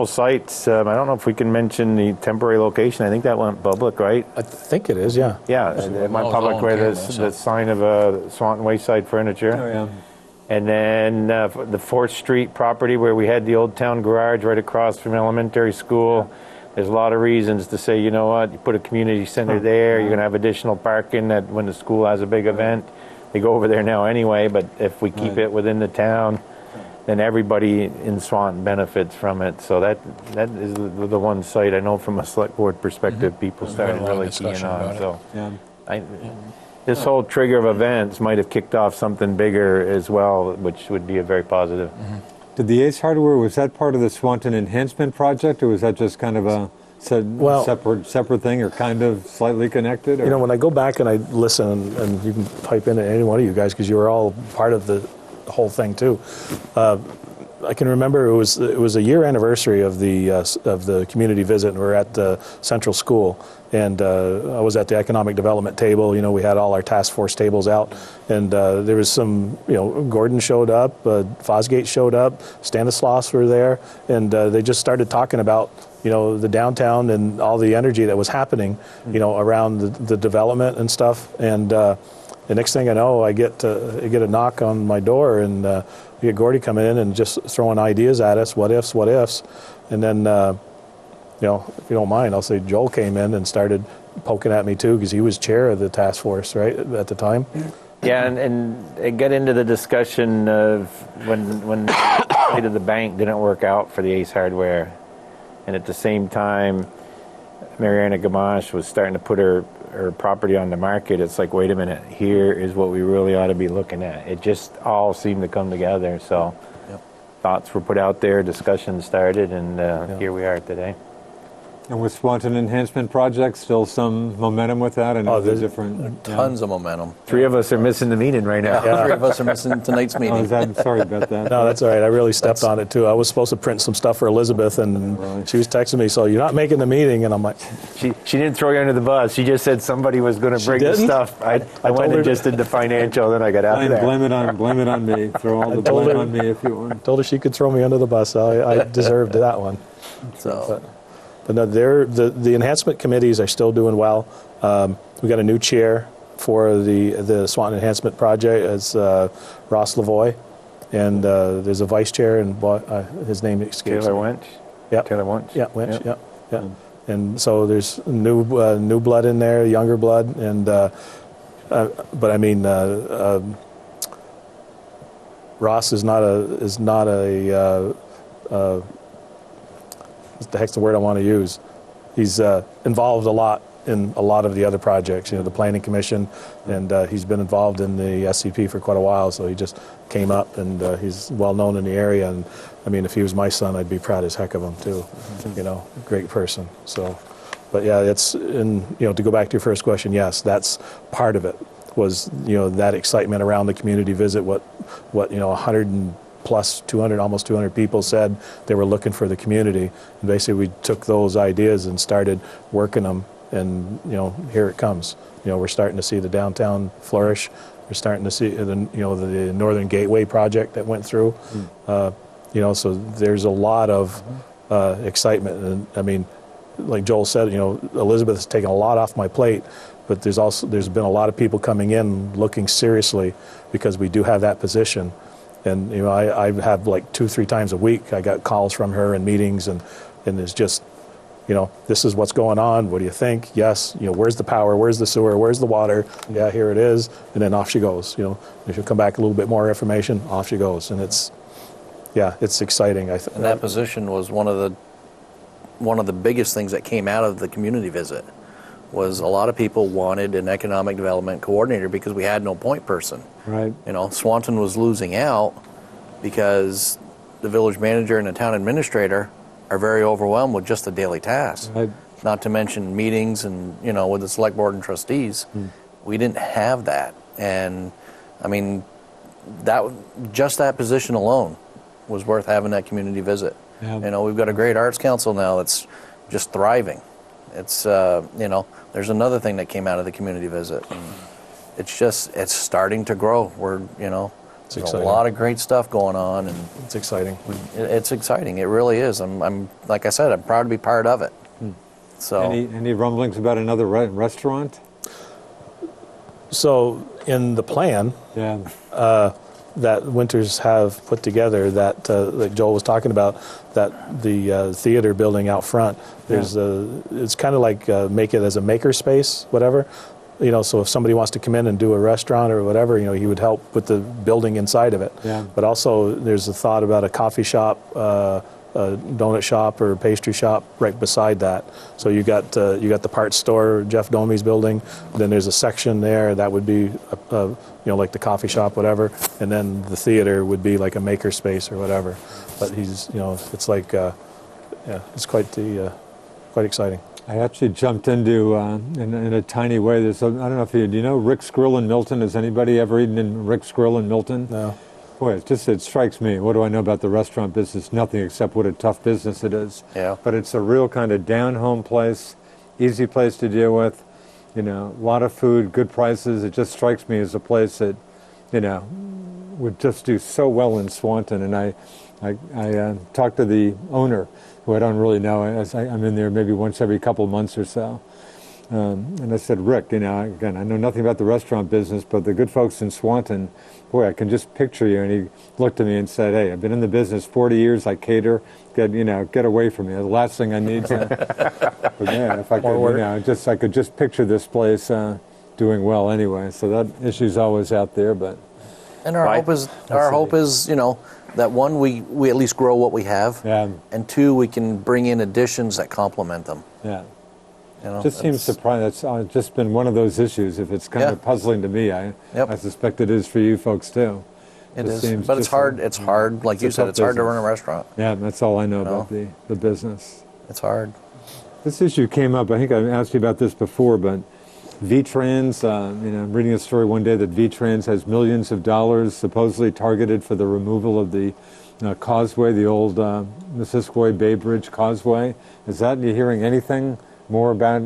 sites. I don't know if we can mention the temporary location. I think that went public, right? I think it is, yeah. Yeah, it went public where the sign of Swanton Wayside Furniture. Oh, yeah. And then the 4th Street property where we had the old town garage right across from elementary school. There's a lot of reasons to say, you know what, you put a community center there, you're going to have additional parking that when the school has a big event. They go over there now anyway, but if we keep it within the town, then everybody in Swanton benefits from it. So that is the one site I know from a select board perspective people started really keying on. So this whole trigger of events might have kicked off something bigger as well, which would be a very positive. Mm-hmm. Did the Ace Hardware, was that part of the Swanton Enhancement Project, or was that just kind of a separate thing, or kind of slightly connected? Or? When I go back and I listen, and you can pipe in at any one of you guys because you were all part of the whole thing too. I can remember it was a year anniversary of the community visit, and we were at the central school, and I was at the economic development table. We had all our task force tables out, and there was some, Gordon showed up, Fosgate showed up, Stanislaus were there, and they just started talking about the downtown and all the energy that was happening, around the development and stuff, and the next thing I know, I get a knock on my door, and we get Gordy coming in and just throwing ideas at us, what ifs, and then if you don't mind, I'll say Joel came in and started poking at me too, because he was chair of the task force right at the time. Yeah, and it got into the discussion of when the bank didn't work out for the Ace Hardware, and at the same time, Mariana Gamache was starting to put her property on the market. It's like, wait a minute, here is what we really ought to be looking at. It just all seemed to come together. So thoughts were put out there, discussions started, and here we are today. And with Swanton Enhancement Project, still some momentum with that? And there's tons of momentum. 3 of us are missing the meeting right now. Yeah, 3 of us are missing tonight's meeting. Sorry about that. No, that's all right. I really stepped on it too. I was supposed to print some stuff for Elizabeth, and she was texting me, so you're not making the meeting, and I'm like... She didn't throw you under the bus. She just said somebody was going to bring the stuff. I went and just did the financial, then I got out there. Blame it on me. Throw all the blame on me if you want. I told her she could throw me under the bus. I deserved that one. But no, the enhancement committees are still doing well. We got a new chair for the Swanton Enhancement Project. It's Ross Lavoie, and there's a vice chair, and his name escapes Taylor me. Winch. Yep. Taylor Winch. Yeah, Winch. Yep. Yeah. And so there's new blood in there, younger blood, and but I mean, Ross is not a what the heck's the word I want to use? He's involved a lot in a lot of the other projects, the Planning Commission, and he's been involved in the SCP for quite a while, so he just came up, and he's well known in the area, and I mean, if he was my son, I'd be proud as heck of him too. Great person. So, but yeah, to go back to your first question, yes, that's part of it, was, that excitement around the community visit, what 100 and plus 200, almost 200 people said they were looking for the community. And basically we took those ideas and started working them, and here it comes. We're starting to see the downtown flourish. We're starting to see the Northern Gateway project that went through. So there's a lot of excitement. And I mean, like Joel said, Elizabeth has taken a lot off my plate, but there's been a lot of people coming in looking seriously, because we do have that position. And I have like 2-3 times a week I got calls from her and meetings, and it's just, this is what's going on. What do you think? Yes. Where's the power? Where's the sewer? Where's the water? Yeah, here it is. And then off she goes. If she'll come back a little bit more information, off she goes. And it's exciting. And that position was one of the biggest things that came out of the community visit. Was a lot of people wanted an economic development coordinator because we had no point person. Right. Swanton was losing out because the village manager and the town administrator are very overwhelmed with just the daily tasks. Right. Not to mention meetings and, with the select board and trustees. We didn't have that. And, I mean, that position alone was worth having that community visit. Yeah. We've got a great arts council now that's just thriving. It's, there's another thing that came out of the community visit. It's starting to grow. There's a lot of great stuff going on, and it's exciting. It's exciting. It really is. I'm like I said, I'm proud to be part of it. So, any rumblings about another restaurant? So in the plan, that Winters have put together, that like Joel was talking about, that the theater building out front, there's it's kind of like make it as a maker space, whatever. So if somebody wants to come in and do a restaurant or whatever, he would help with the building inside of it. Yeah. But also there's a thought about a coffee shop, a donut shop or pastry shop right beside that. So you got the parts store, Jeff Domey's building. Then there's a section there that would be like the coffee shop, whatever. And then the theater would be like a maker space or whatever. But he's it's like it's quite exciting. I actually jumped into in a tiny way. I don't know if do you know Rick's Grill in Milton? Has anybody ever eaten in Rick's Grill in Milton? No. Boy, it strikes me. What do I know about the restaurant business? Nothing, except what a tough business it is. Yeah. But it's a real kind of down-home place, easy place to deal with. A lot of food, good prices. It just strikes me as a place that, would just do so well in Swanton. And I talked to the owner, who I don't really know. I'm in there maybe once every couple months or so. And I said, Rick, again, I know nothing about the restaurant business, but the good folks in Swanton, boy, I can just picture you. And he looked at me and said, hey, I've been in the business 40 years. I cater. Get away from me. The last thing I need to. But man, if I could, I could just picture this place doing well anyway. So that issue's always out there, but. And our hope is, that one, we at least grow what we have, and two, we can bring in additions that complement them. Yeah. Just seems surprising. That's just been one of those issues. If it's kind of puzzling to me, I suspect it is for you folks too. It is, but it's hard. It's hard, like you said. It's hard to run a restaurant. Yeah, that's all I know about the business. It's hard. This issue came up. I think I asked you about this before, but VTrans. I'm reading a story one day that VTrans has millions of dollars supposedly targeted for the removal of the causeway, the old Missisquoi Bay Bridge causeway. Is that? Are you hearing anything more about?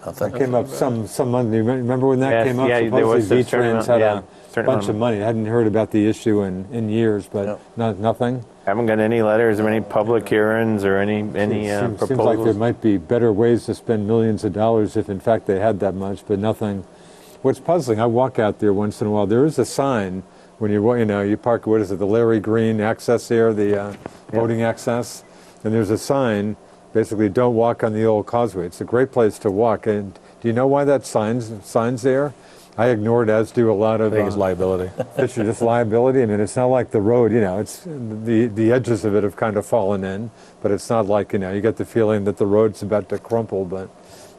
It came up some month. You remember when that came up? Supposedly VTrans had a bunch of money. I hadn't heard about the issue in years, but nothing. Haven't got any letters or any public hearings or any proposals. Seems like there might be better ways to spend millions of dollars if in fact they had that much, but nothing. What's puzzling, I walk out there once in a while. There is a sign when you park. What is it? The Larry Green access there, the boating access, and there's a sign. Basically, don't walk on the old causeway. It's a great place to walk. And do you know why that sign's there? I ignore it, as do a lot of. I think it's liability. It's just liability. I mean, it's not like the road. It's the edges of it have kind of fallen in, but it's not like you get the feeling that the road's about to crumple. But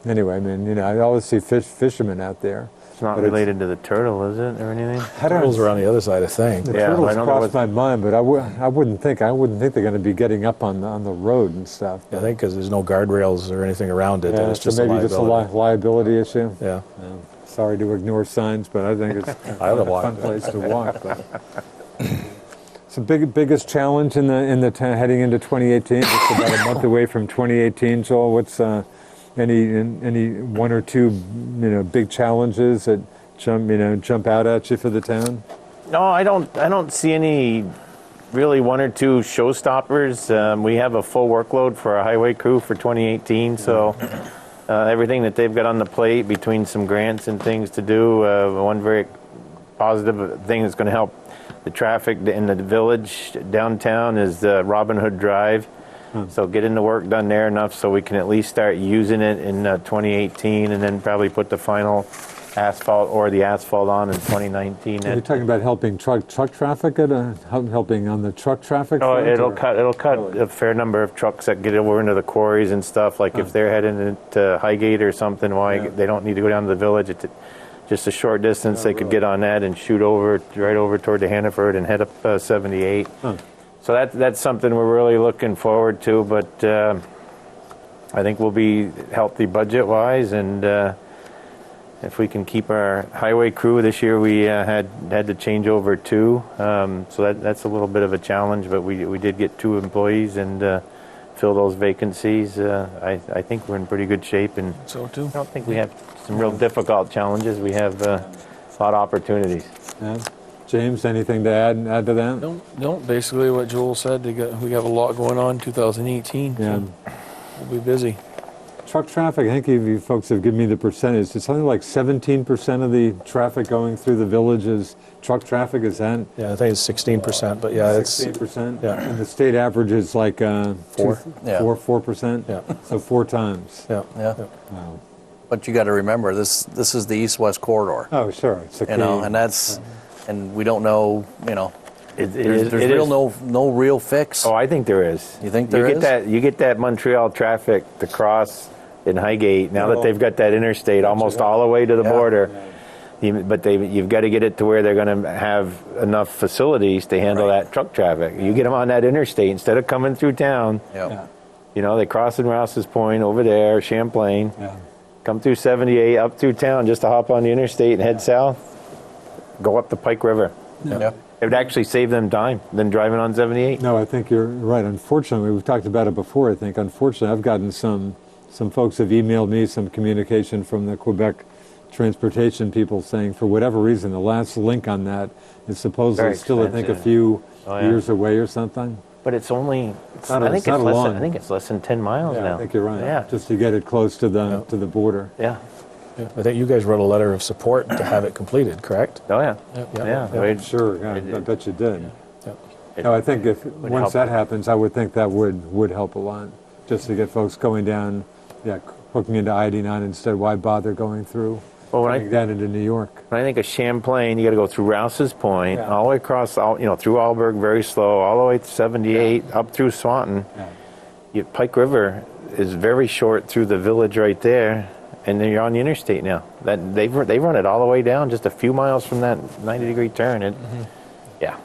anyway, I mean, I always see fishermen out there. It's not related to the turtle, is it, or anything? Turtles are on the other side, I think. The turtles crossed my mind, but I wouldn't think they're going to be getting up on the road and stuff. I think because there's no guardrails or anything around it. Yeah, it's just maybe just a liability issue. Yeah. Sorry to ignore signs, but I think it's a fun place to walk. But. So biggest challenge in the heading into 2018. Just about a month away from 2018, Joel. What's any one or two big challenges that jump out at you for the town? No, I don't see any really one or two showstoppers. We have a full workload for our highway crew for 2018, so everything that they've got on the plate between some grants and things to do. One very positive thing that's going to help the traffic in the village downtown is Robin Hood Drive. So getting the work done there enough so we can at least start using it in 2018, and then probably put the final asphalt on in 2019. Are you talking about helping truck traffic? Helping on the truck traffic? Oh, it'll cut a fair number of trucks that get over into the quarries and stuff. Like if they're heading into Highgate or something, they don't need to go down to the village. It's just a short distance. They could get on that and shoot right over toward the Hannaford and head up 78. So that's something we're really looking forward to. But I think we'll be healthy budget-wise, and if we can keep our highway crew this year, we had to change over two. So that's a little bit of a challenge, but we did get 2 employees and fill those vacancies. I think we're in pretty good shape, and so too. I don't think we have some real difficult challenges. We have a lot of opportunities. Yeah. James, anything to add to that? No. Basically, what Joel said. We have a lot going on in 2018. Yeah. So we'll be busy. Truck traffic, I think you folks have given me the percentage. It's something like 17% of the traffic going through the village is truck traffic, is that? Yeah, I think it's 16%, but yeah, it's 16%. Yeah. And the state average is like 4%. Yeah. So 4 times. Yeah. Wow. But you got to remember, this is the east-west corridor. Oh, sure. It's a key. And that's, and we don't know, there's no real fix. Oh, I think there is. You think there is? You get that Montreal traffic to cross in Highgate now that they've got that interstate almost all the way to the border. But you've got to get it to where they're going to have enough facilities to handle that truck traffic. You get them on that interstate instead of coming through town. They cross in Rouse's Point over there, Champlain. Come through 78 up through town just to hop on the interstate and head south. Go up the Pike River. It would actually save them time than driving on 78. No, I think you're right. Unfortunately, we've talked about it before, I think. Unfortunately, I've gotten some folks have emailed me some communication from the Quebec transportation people saying for whatever reason the last link on that is supposedly still, I think, a few years away or something. But it's only. not I think it's not less. long. I think it's less than 10 miles Yeah, now. I think you're right. Yeah. Just to get it close to the border. Yeah. I think you guys wrote a letter of support to have it completed, correct? Oh yeah. Yeah. We'd- Sure, yeah, I bet you did. it- No, I think if would once help. that happens, I would think that would help a lot, just to get folks going down, hooking into I-89 instead. Why bother going through? Well, when Coming down into New York. When I think of Champlain, you got to go through Rouse's Point, Yeah. all the way across, through Alburg, very slow, all the way to 78, up through Swanton. Pike River is very short through the village right there, and then you're on the interstate now. That they run it all the way down, just a few miles from that 90-degree turn. Yeah,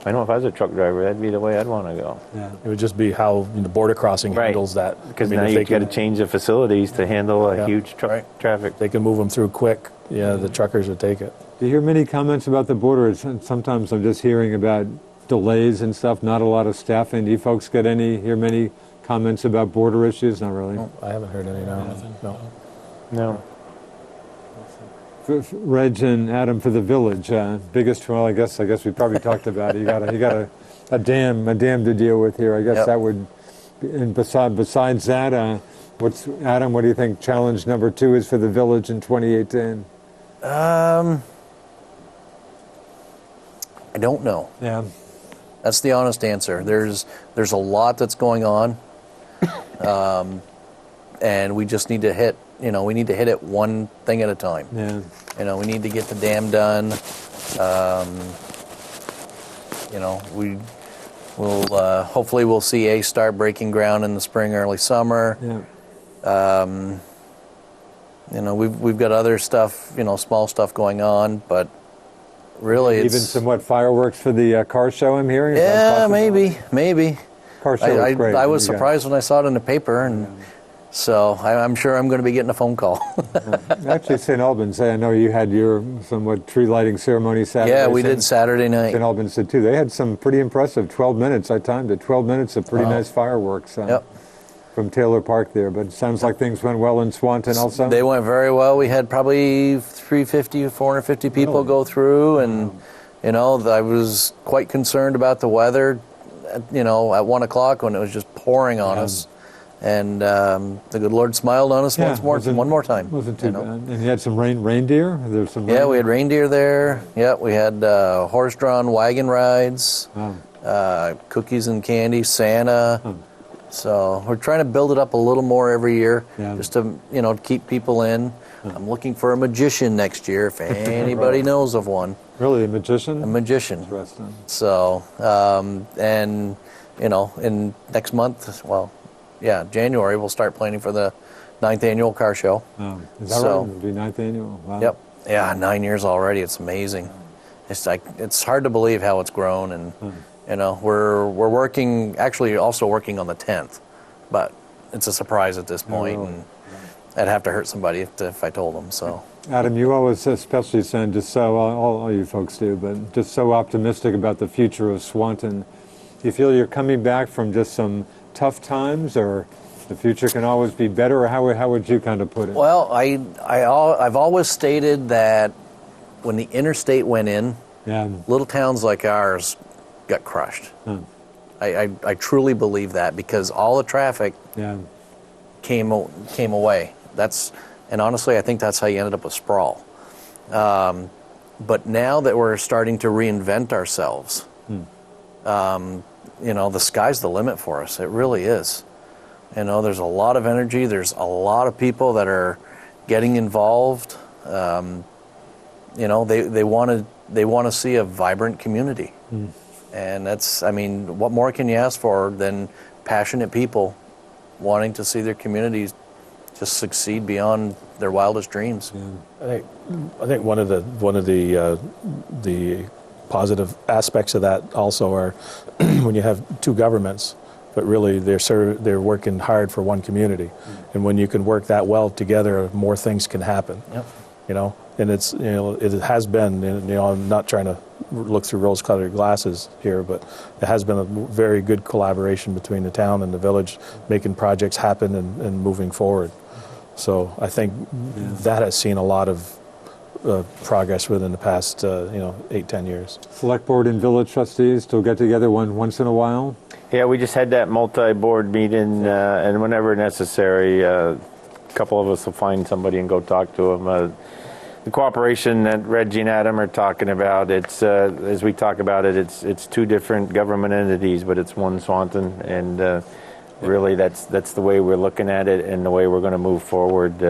I know if I was a truck driver, that'd be the way I'd want to go. Yeah. It would just be how the border crossing Right. handles that. Because I mean, now if you they got to can, change the facilities to handle a Yeah. huge truck traffic. they can move them through quick. Yeah, the truckers would take it. Do you hear many comments about the border? Sometimes I'm just hearing about delays and stuff, not a lot of staffing. Do you folks hear many comments about border issues? Not really. I haven't heard any now. No. No. Reg and Adam, for the village, biggest. Well, I guess we probably talked about it. You got a dam to deal with here. I guess Yep. that would. And besides that, Adam? What do you think challenge number 2 is for the village in 2018? I don't know. Yeah. That's the honest answer. There's a lot that's going on, and we just need to hit. We need to hit it one thing at a time. Yeah. We need to get the dam done. Hopefully we'll see ACE start breaking ground in the spring, early summer. Yeah. We've got other stuff, small stuff going on, but really Even somewhat fireworks for the car show. I'm hearing. Is that Yeah, possible? maybe. Car show is great. I was You got- surprised when I saw it in the paper, and so I'm sure I'm going to be getting a phone call. Actually, St. Albans, I know you had your somewhat tree lighting ceremony Saturday. Yeah, we did Saturday night. St. Albans did too. They had some pretty impressive 12 minutes. I timed it. 12 minutes of pretty nice fireworks Yep. from Taylor Park there. But it sounds like things went well in Swanton also. They went very well. We had probably 350, 450 people Really? go through, and I was quite concerned about the weather. At 1 o'clock when it was just pouring on us, and the good Lord smiled on us one more time. Wasn't too bad. And you had some reindeer. There's some. Yeah, we had reindeer there. Yeah, we had horse-drawn wagon rides, cookies and candy, Santa. So we're trying to build it up a little more every year, just to keep people in. I'm looking for a magician next year, if anybody knows of one. Really, a magician? A magician. Interesting. So, in next month, January, we'll start planning for the 9th annual car show. Oh, is that right? It'll be 9th annual. Wow. Yep. Yeah, 9 years already. It's amazing. It's hard to believe how it's grown, and we're working, actually also working on the 10th, but it's a surprise at this point, really? and I'd have to hurt somebody if I told them. So. Adam, you always, especially sound just so, all you folks do, but just so optimistic about the future of Swanton. Do you feel you're coming back from just some tough times, or the future can always be better, or how would you kind of put it? Well, I've always stated that when the interstate went in, little towns like ours got crushed. I truly believe that, because all the traffic came away. And honestly, I think that's how you ended up with sprawl. But now that we're starting to reinvent ourselves, the sky's the limit for us. It really is. There's a lot of energy. There's a lot of people that are getting involved. They want to see a vibrant community. And what more can you ask for than passionate people wanting to see their communities just succeed beyond their wildest dreams? I think one of the positive aspects of that also are when you have two governments, but really they're working hard for one community, and when you can work that well together, more things can happen. Yep. And it has been, I'm not trying to look through rose-colored glasses here, but it has been a very good collaboration between the town and the village, making projects happen and moving forward. So I think that has seen a lot of progress within the past 8-10 years. Select board and village trustees still get together once in a while? Yeah, we just had that multi-board meeting, and whenever necessary, a couple of us will find somebody and go talk to them. The cooperation that Reggie and Adam are talking about, it's as we talk about it, it's two different government entities, but it's one Swanton, and really that's the way we're looking at it and the way we're going to move forward.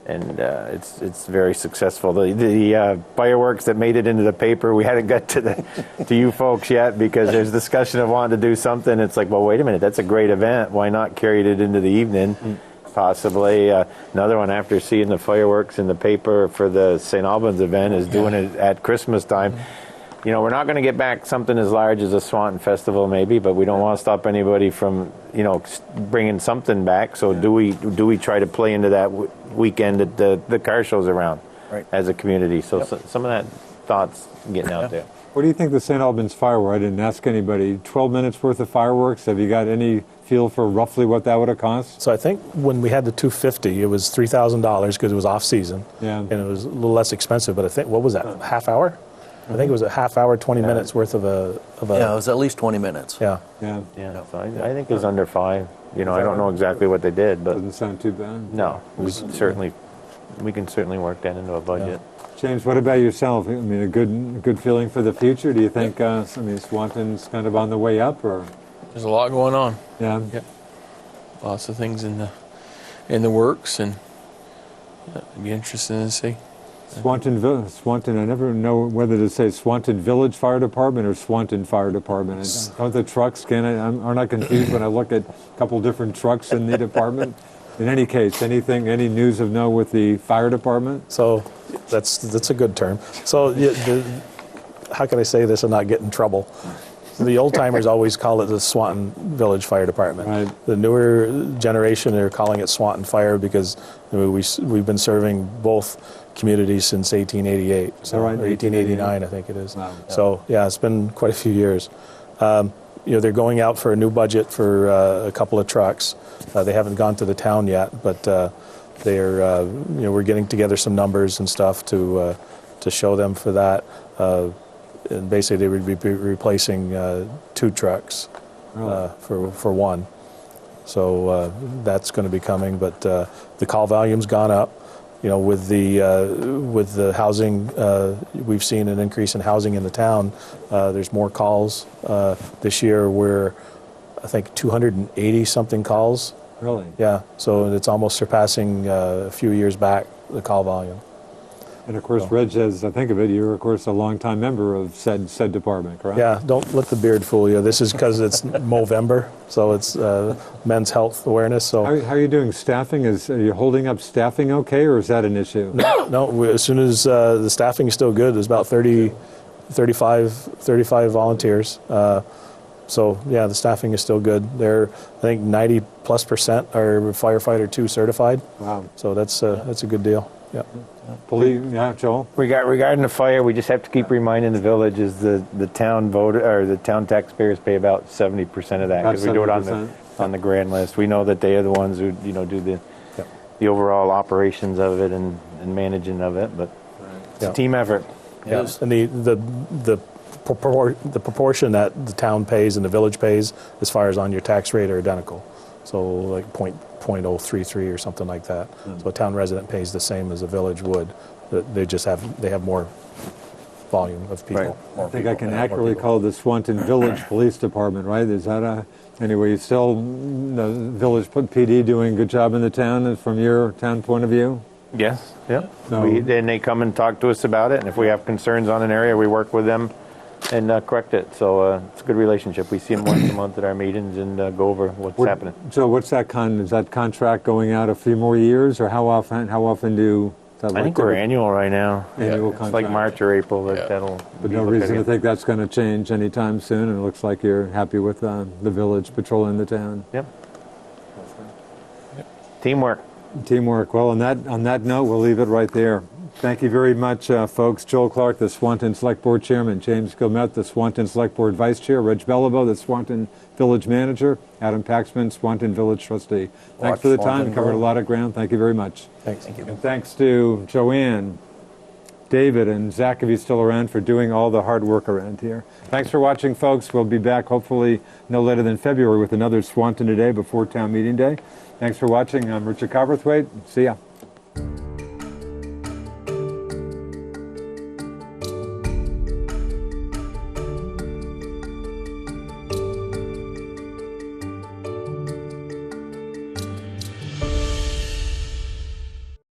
And it's very successful. The fireworks that made it into the paper, we hadn't got to you folks yet, because there's discussion of wanting to do something. It's like, well, wait a minute, that's a great event. Why not carry it into the evening? Possibly. Another one, after seeing the fireworks in the paper for the St. Albans event, is doing it at Christmas time. We're not going to get back something as large as a Swanton Festival, maybe, but we don't want to stop anybody from, bringing something back. So do we try to play into that weekend that the car shows around as a community? So some of that thought's getting out there. What do you think the St. Albans fireworks? I didn't ask anybody. 12 minutes worth of fireworks. Have you got any feel for roughly what that would have cost? So I think when we had the 250, it was $3,000 because it was off season, and it was a little less expensive. But I think, what was that? Half hour? I think it was a half hour, 20 minutes worth of a. Yeah, it was at least 20 minutes. Yeah. So I think it was under 5. I don't know exactly what they did, but Doesn't sound too bad. no, we can certainly work that into a budget. James, what about yourself? I mean, a good feeling for the future. Do you think? Swanton's kind of on the way up, or? There's a lot going on. Yeah. Yep. Lots of things in the works, and it'd be interesting to see. Swanton. I never know whether to say Swanton Village Fire Department or Swanton Fire Department. Aren't the trucks? Aren't I confused when I look at a couple different trucks in the department? In any case, any news of note with the fire department? So that's a good term. So how can I say this and not get in trouble? The old timers always call it the Swanton Village Fire Department. Right. The newer generation, they're calling it Swanton Fire because we've been serving both communities since 1888. So, right, or 1889, I think it is. Wow. So yeah, it's been quite a few years. They're going out for a new budget for a couple of trucks. They haven't gone to the town yet, but we're getting together some numbers and stuff to show them for that. And basically, they would be replacing 2 trucks for one. So that's going to be coming. But the call volume's gone up. With the housing, we've seen an increase in housing in the town. There's more calls this year. We're, I think, 280 something calls. Really? Yeah. So it's almost surpassing a few years back the call volume. And of course, Reg, as I think of it, you're of course a longtime member of said department, correct? Yeah, don't let the beard fool you. This is because it's Movember, so it's Men's Health Awareness. So how are you doing staffing? Are you holding up staffing okay, or is that an issue? No. As soon as the staffing is still good, there's about 35 volunteers. So yeah, the staffing is still good. I think 90+% are firefighter 2 certified. Wow. So that's a good deal. Yeah. Joel? Regarding the fire, we just have to keep reminding the village is the town voter or the town taxpayers pay about 70% of that because we do it on the grand list. We know that they are the ones who do the overall operations of it and managing of it, but it's a team effort. Yes. And the proportion that the town pays and the village pays as far as on your tax rate are identical. So like 0.033 or something like that. So a town resident pays the same as a village would. They have more volume of people. Right. I think I can accurately call the Swanton Village Police Department, right? Is that anyway? Still, the village PD doing a good job in the town from your town point of view? Yes. Yeah. So, and they come and talk to us about it, and if we have concerns on an area, we work with them and correct it. So it's a good relationship. We see them once a month at our meetings and go over what's happening. So what's that is that contract going out a few more years, or how often do? I think we're annual right now. Annual It's contract. like March or April. That'll. But no reason to think that's going to change anytime soon. And it looks like you're happy with the village patrolling the town. Yep. Teamwork. Teamwork. Well, on that note, we'll leave it right there. Thank you very much, folks. Joel Clark, the Swanton Select Board Chairman. James Gilmet, the Swanton Select Board Vice Chair. Reg Beliveau, the Swanton Village Manager. Adam Paxman, Swanton Village Trustee. Thanks for the time. Covered a lot of ground. Thank you very much. Thanks. Thank you. And thanks to Joanne, David, and Zach, if he's still around, for doing all the hard work around here. Thanks for watching, folks. We'll be back hopefully no later than February with another Swanton Today before town meeting day. Thanks for watching. I'm Richard Cowperthwait. See ya.